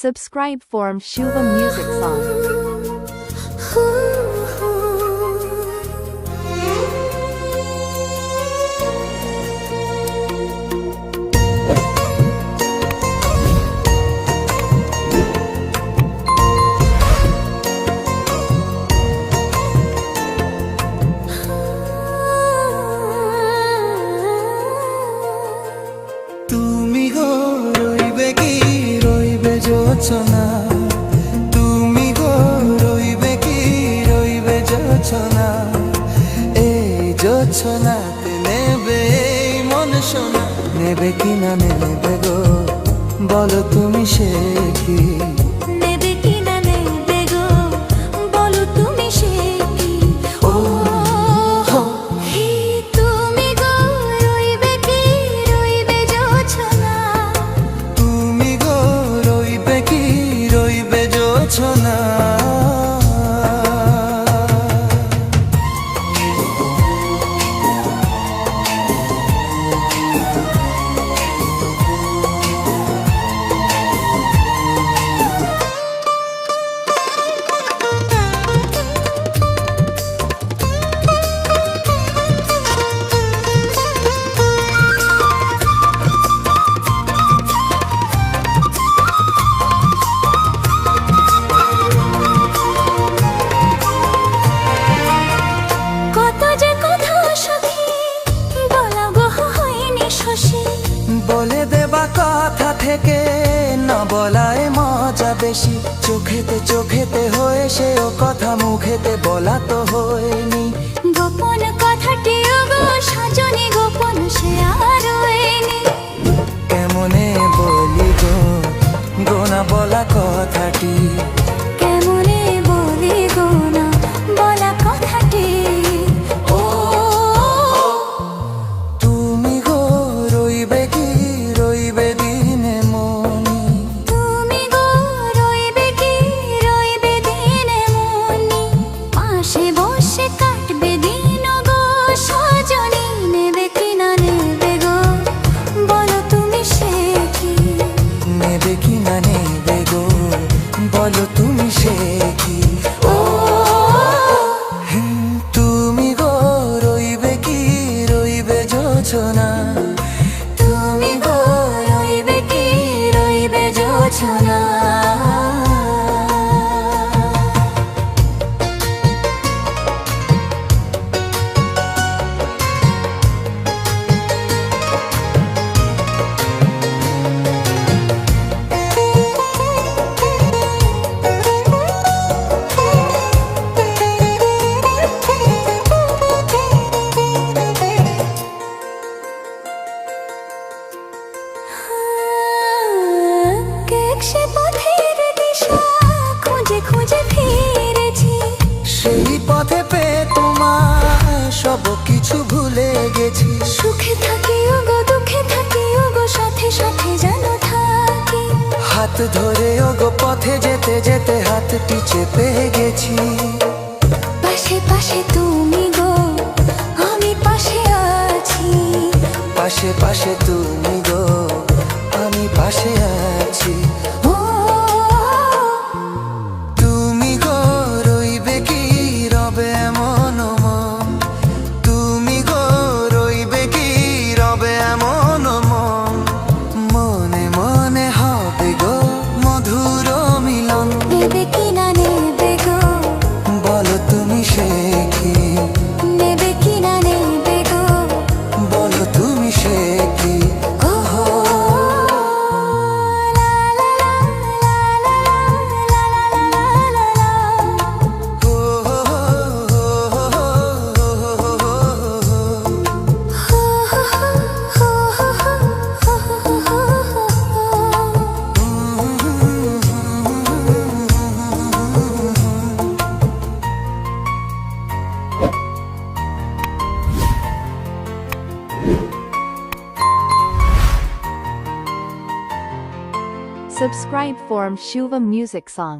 Subscribe for Shuva music song. তুমি গো রইবে কি রইবে যোছনা, তুমি গো রইবে কি রইবে যোছনা, এই যোছনাতে নেবে এই মন সোনা, নেবে কি না নেবে গো বলো তুমি সে কি? নেবে কি না নেবে গো বলো তুমি সে কি? ও হে তুমি গো রইবে কি রইবে যোছনা, তুমি গো রইবে কি রইবে যোছনা। বলে দেবা কথা থেকে না বলায় মজা বেশি, চোখেতে চোখেতে হয়ে সেও কথা মুখেতে বলা তো হয়নি। গোপন কথাটি গো সাজনি গোপন সে আর হয়নি। কেমনে বলি গো গোনা বলা কথাটি, কেমনে বলি গো না বলা কথাটি। ও তুমি গো রইবে কি রইবে দিনে মনি, তুমি গো রইবে কি রইবে দিনে মনি, পাশে বসে কাটবে দিন গো সজনি, নেবে কি না নেবে গো বলো তুমি সে কি? নেবে কি না নেবে গো বলো তুমি সে কি? ও তুমি গো রইবে কি রইবে যোছনা, তুমি গো রইবে কি রইবে যোছনা। সে পথের দিশা খুঁজে খুঁজে ফিরেছি, সেই পথে পেয়ে তোমার সব কিছু ভুলে গেছি। সুখে থাকি ওগো দুঃখে থাকি ওগো সাথে সাথে যেন থাকি, হাত ধরে ওগো পথে যেতে যেতে হাতটি চেপে গেছি। পাশে পাশে তুমি গো আমি পাশে আছি, পাশে পাশে তুমি গো আমি পাশে আছি। ও তুমি গো রইবে কি রবে এমন মন, তুমি গো রইবে কি রবে এমন মন, মনে মনে হবে গো মধুর মিলন, নেবে কি না নেবে গো বলো তুমি সে কি? নেবে কি না নেবে গো বলো তুমি সে কি? ওহো লা লা লা লা লা লা লা লা। ও Subscribe for Shuva music song.